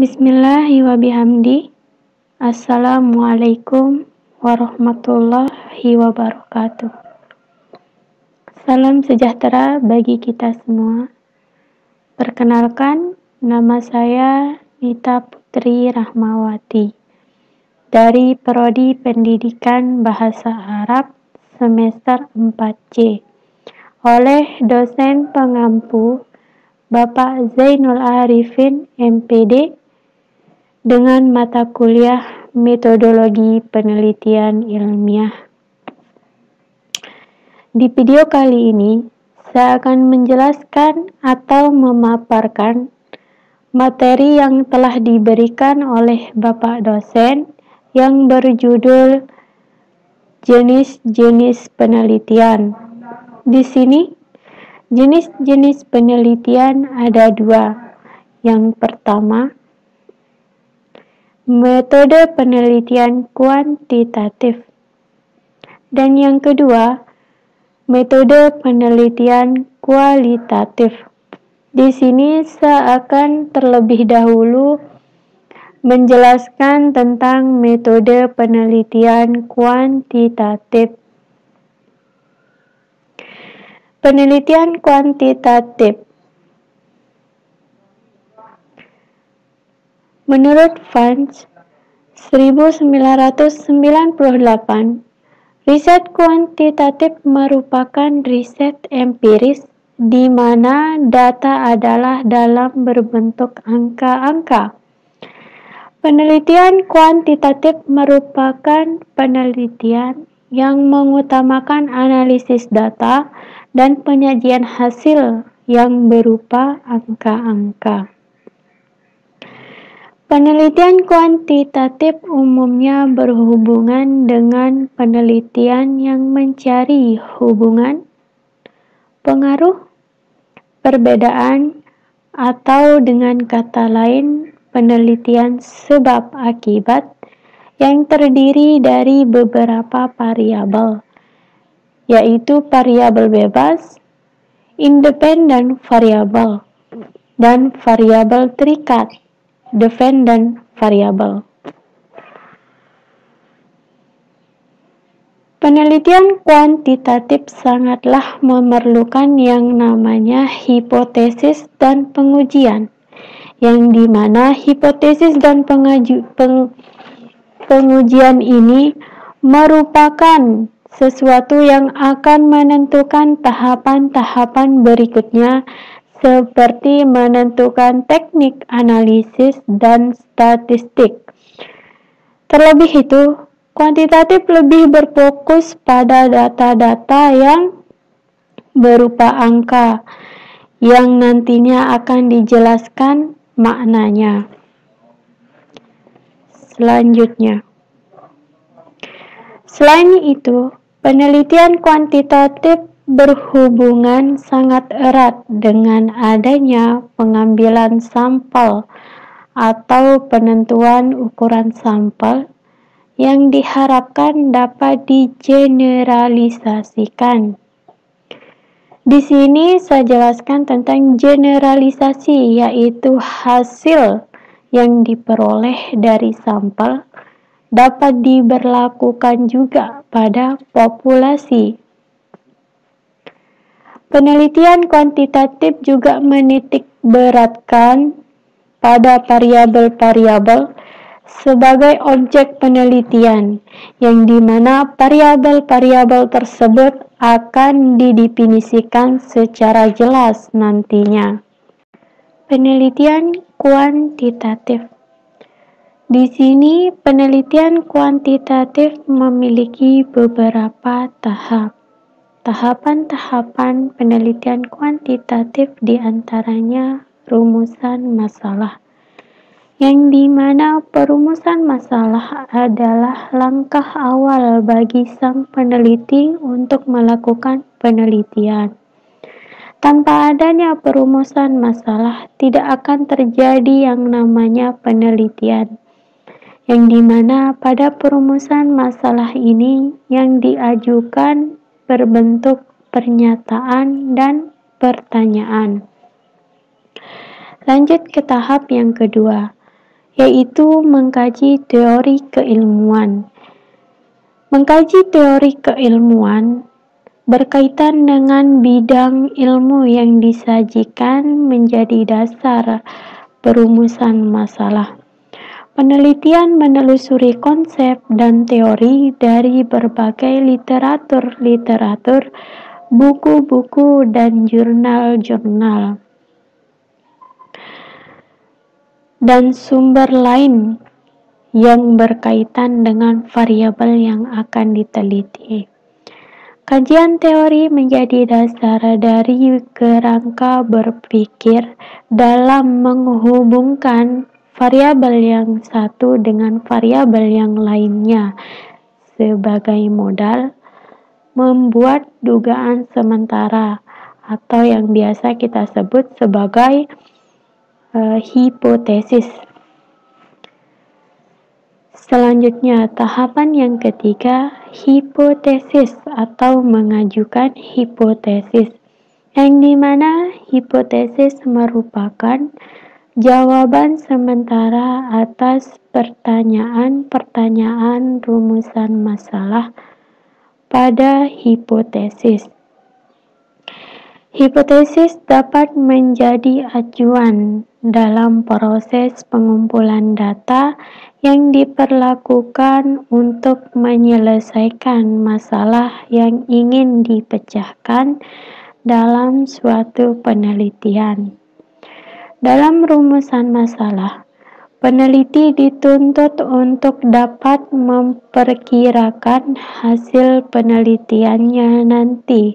Bismillahi wa bihamdi. Assalamualaikum warahmatullahi wabarakatuh. Salam sejahtera bagi kita semua. Perkenalkan, nama saya Nita Putri Rahmawati dari Prodi Pendidikan Bahasa Arab semester 4C oleh dosen pengampu Bapak Zainul Arifin MPD dengan mata kuliah Metodologi Penelitian Ilmiah. Di video kali ini, saya akan menjelaskan atau memaparkan materi yang telah diberikan oleh Bapak dosen yang berjudul jenis-jenis penelitian. Di sini, jenis-jenis penelitian ada dua. Yang pertama, metode penelitian kuantitatif. Dan yang kedua, metode penelitian kualitatif. Di sini saya akan terlebih dahulu menjelaskan tentang metode penelitian kuantitatif. Penelitian kuantitatif. Menurut Vance, 1998, riset kuantitatif merupakan riset empiris di mana data adalah dalam berbentuk angka-angka. Penelitian kuantitatif merupakan penelitian yang mengutamakan analisis data dan penyajian hasil yang berupa angka-angka. Penelitian kuantitatif umumnya berhubungan dengan penelitian yang mencari hubungan, pengaruh, perbedaan, atau dengan kata lain, penelitian sebab akibat yang terdiri dari beberapa variabel, yaitu variabel bebas, independen variabel, dan variabel terikat, dependent variable. Penelitian kuantitatif sangatlah memerlukan yang namanya hipotesis dan pengujian, yang dimana hipotesis dan pengujian ini merupakan sesuatu yang akan menentukan tahapan-tahapan berikutnya seperti menentukan teknik analisis dan statistik. Terlebih itu, kuantitatif lebih berfokus pada data-data yang berupa angka yang nantinya akan dijelaskan maknanya. Selanjutnya, selain itu, penelitian kuantitatif berhubungan sangat erat dengan adanya pengambilan sampel atau penentuan ukuran sampel yang diharapkan dapat digeneralisasikan. Di sini saya jelaskan tentang generalisasi, yaitu hasil yang diperoleh dari sampel dapat diberlakukan juga pada populasi. Penelitian kuantitatif juga menitik beratkan pada variabel-variabel sebagai objek penelitian, yang dimana variabel-variabel tersebut akan didefinisikan secara jelas nantinya. Penelitian kuantitatif. Di sini penelitian kuantitatif memiliki beberapa tahap. Tahapan-tahapan penelitian kuantitatif diantaranya rumusan masalah, yang dimana perumusan masalah adalah langkah awal bagi sang peneliti untuk melakukan penelitian. Tanpa adanya perumusan masalah, tidak akan terjadi yang namanya penelitian, yang dimana pada perumusan masalah ini yang diajukan berbentuk pernyataan dan pertanyaan. Lanjut ke tahap yang kedua. yaitu mengkaji teori keilmuan. Mengkaji teori keilmuan berkaitan dengan bidang ilmu yang disajikan menjadi dasar perumusan masalah. Penelitian menelusuri konsep dan teori dari berbagai literatur, buku-buku, dan jurnal-jurnal, dan sumber lain yang berkaitan dengan variabel yang akan diteliti. Kajian teori menjadi dasar dari kerangka berpikir dalam menghubungkan variabel yang satu dengan variabel yang lainnya sebagai modal membuat dugaan sementara atau yang biasa kita sebut sebagai hipotesis. Selanjutnya, tahapan yang ketiga, hipotesis atau mengajukan hipotesis, yang dimana hipotesis merupakan jawaban sementara atas pertanyaan-pertanyaan rumusan masalah pada hipotesis. Hipotesis dapat menjadi acuan dalam proses pengumpulan data yang diperlakukan untuk menyelesaikan masalah yang ingin dipecahkan dalam suatu penelitian. Dalam rumusan masalah, peneliti dituntut untuk dapat memperkirakan hasil penelitiannya nanti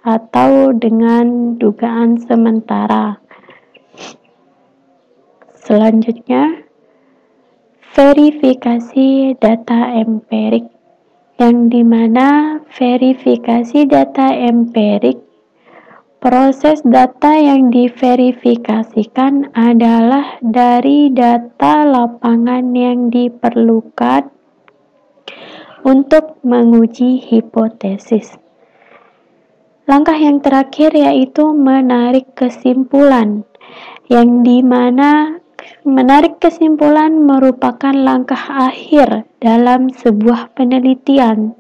atau dengan dugaan sementara. Selanjutnya, verifikasi data empirik, yang dimana verifikasi data empirik, proses data yang diverifikasikan adalah dari data lapangan yang diperlukan untuk menguji hipotesis. Langkah yang terakhir yaitu menarik kesimpulan, yang dimana menarik kesimpulan merupakan langkah akhir dalam sebuah penelitian,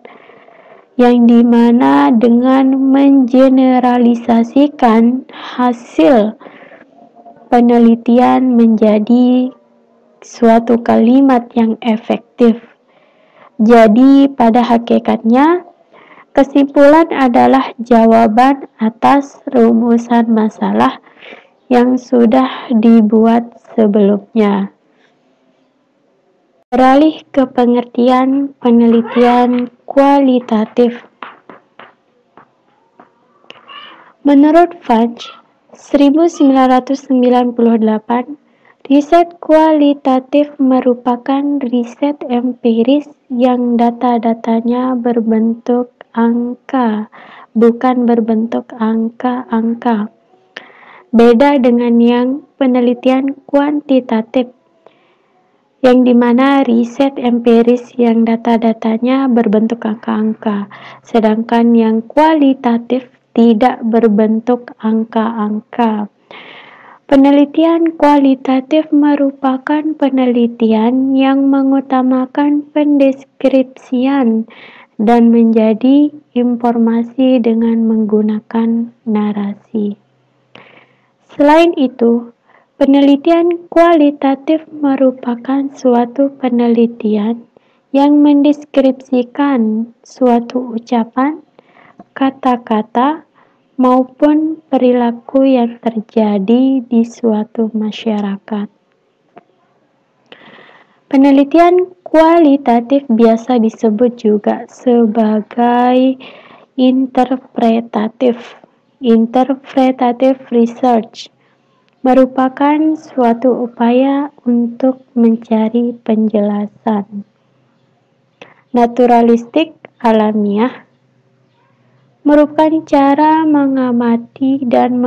yang dimana dengan mengeneralisasikan hasil penelitian menjadi suatu kalimat yang efektif. Jadi pada hakikatnya, kesimpulan adalah jawaban atas rumusan masalah yang sudah dibuat sebelumnya. Beralih ke pengertian penelitian kualitatif. Menurut Fudge, 1998, riset kualitatif merupakan riset empiris yang data-datanya berbentuk angka, bukan berbentuk angka-angka. Beda dengan yang penelitian kuantitatif, yang dimana riset empiris yang data-datanya berbentuk angka-angka, sedangkan yang kualitatif tidak berbentuk angka-angka. Penelitian kualitatif merupakan penelitian yang mengutamakan pendeskripsian dan menjadi informasi dengan menggunakan narasi. Selain itu, penelitian kualitatif merupakan suatu penelitian yang mendeskripsikan suatu ucapan, kata-kata, maupun perilaku yang terjadi di suatu masyarakat. Penelitian kualitatif biasa disebut juga sebagai interpretative research, merupakan suatu upaya untuk mencari penjelasan. Naturalistik alamiah merupakan cara mengamati dan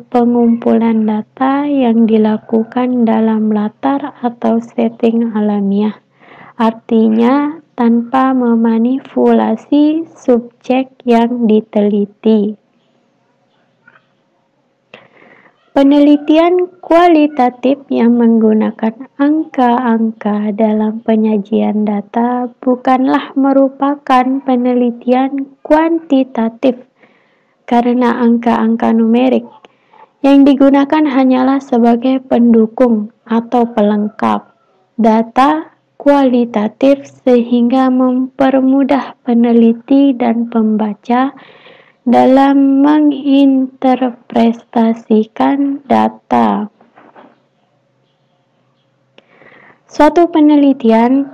pengumpulan data yang dilakukan dalam latar atau setting alamiah, artinya tanpa memanipulasi subjek yang diteliti. Penelitian kualitatif yang menggunakan angka-angka dalam penyajian data bukanlah merupakan penelitian kuantitatif karena angka-angka numerik yang digunakan hanyalah sebagai pendukung atau pelengkap data kualitatif sehingga mempermudah peneliti dan pembaca dalam menginterpretasikan data. Suatu penelitian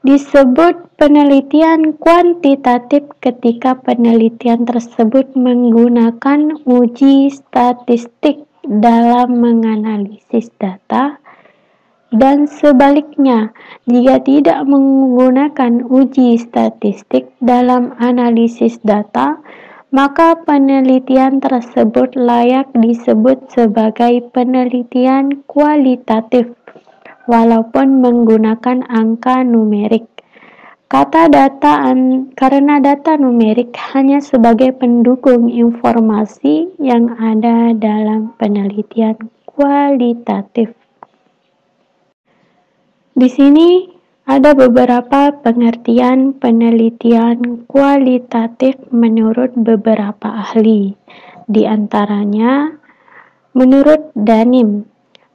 disebut penelitian kuantitatif ketika penelitian tersebut menggunakan uji statistik dalam menganalisis data, dan sebaliknya, jika tidak menggunakan uji statistik dalam analisis data, maka penelitian tersebut layak disebut sebagai penelitian kualitatif, walaupun menggunakan angka numerik. Karena data numerik hanya sebagai pendukung informasi yang ada dalam penelitian kualitatif. Di sini ada beberapa pengertian penelitian kualitatif menurut beberapa ahli. Di antaranya, menurut Danim,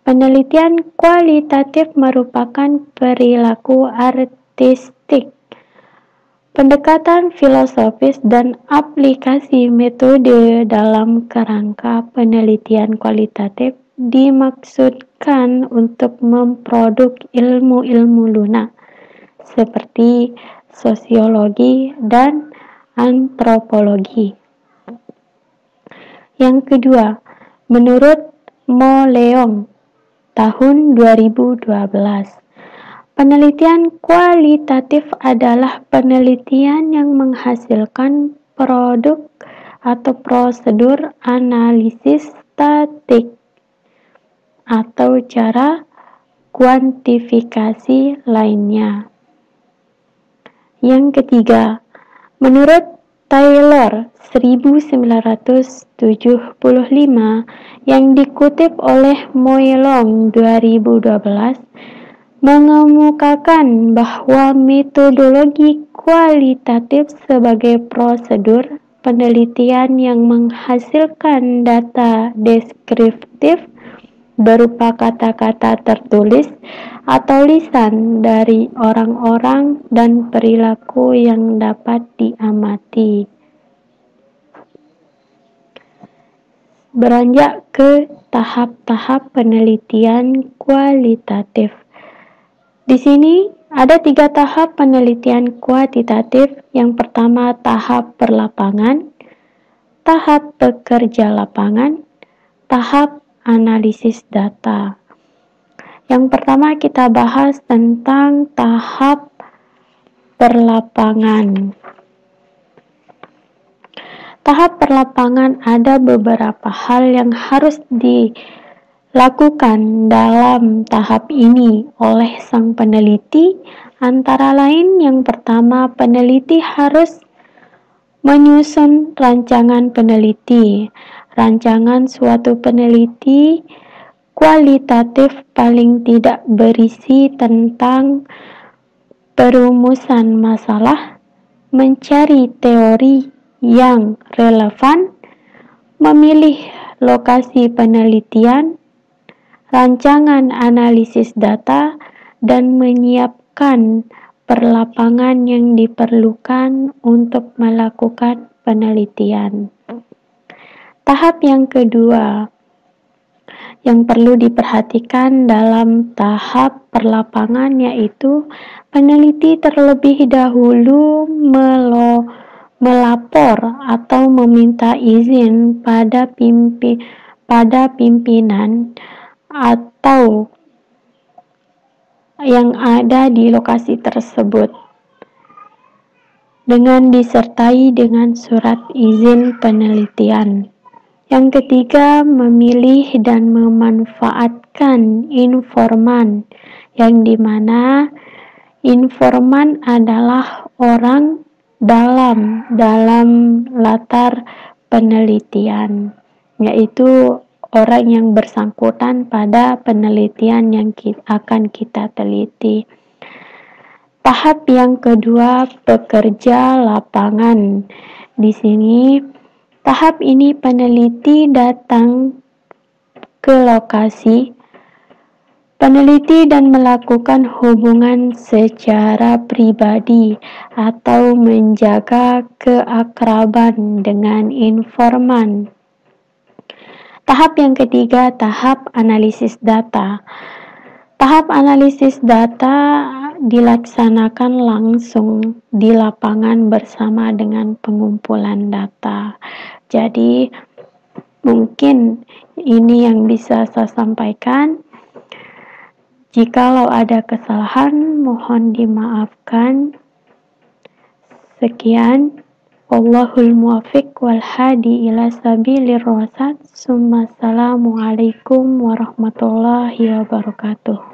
penelitian kualitatif merupakan perilaku artistik, pendekatan filosofis dan aplikasi metode dalam kerangka penelitian kualitatif dimaksudkan untuk memproduk ilmu-ilmu lunak seperti sosiologi dan antropologi. Yang kedua, menurut Mo Leong tahun 2012, penelitian kualitatif adalah penelitian yang menghasilkan produk atau prosedur analisis statik atau cara kuantifikasi lainnya. Yang ketiga, menurut Taylor 1975 yang dikutip oleh Moelong 2012, mengemukakan bahwa metodologi kualitatif sebagai prosedur penelitian yang menghasilkan data deskriptif berupa kata-kata tertulis atau lisan dari orang-orang dan perilaku yang dapat diamati. Beranjak ke tahap-tahap penelitian kualitatif. Di sini ada 3 tahap penelitian kuantitatif. Yang pertama, tahap perlapangan, tahap pekerja lapangan, tahap analisis data. Yang pertama kita bahas tentang tahap perlapangan. Tahap perlapangan ada beberapa hal yang harus dilakukan dalam tahap ini oleh sang peneliti, antara lain yang pertama, peneliti harus menyusun rancangan peneliti. Rancangan suatu peneliti kualitatif paling tidak berisi tentang perumusan masalah, mencari teori yang relevan, memilih lokasi penelitian, rancangan analisis data, dan menyiapkan perlapangan yang diperlukan untuk melakukan penelitian. Tahap yang kedua yang perlu diperhatikan dalam tahap perlapangan yaitu peneliti terlebih dahulu melapor atau meminta izin pada pimpinan atau yang ada di lokasi tersebut dengan disertai dengan surat izin penelitian. Yang ketiga, memilih dan memanfaatkan informan, yang dimana informan adalah orang dalam latar penelitian, yaitu orang yang bersangkutan pada penelitian yang akan kita teliti. Tahap yang kedua, pekerja lapangan. Di sini, tahap ini peneliti datang ke lokasi, peneliti dan melakukan hubungan secara pribadi atau menjaga keakraban dengan informan. Tahap yang ketiga, tahap analisis data. Tahap analisis data dilaksanakan langsung di lapangan bersama dengan pengumpulan data. Jadi, mungkin ini yang bisa saya sampaikan. Jikalau ada kesalahan, mohon dimaafkan. Sekian. Wallahul muwaffiq wal hadi ila sabilir rasyad. Assalamualaikum warahmatullahi wabarakatuh.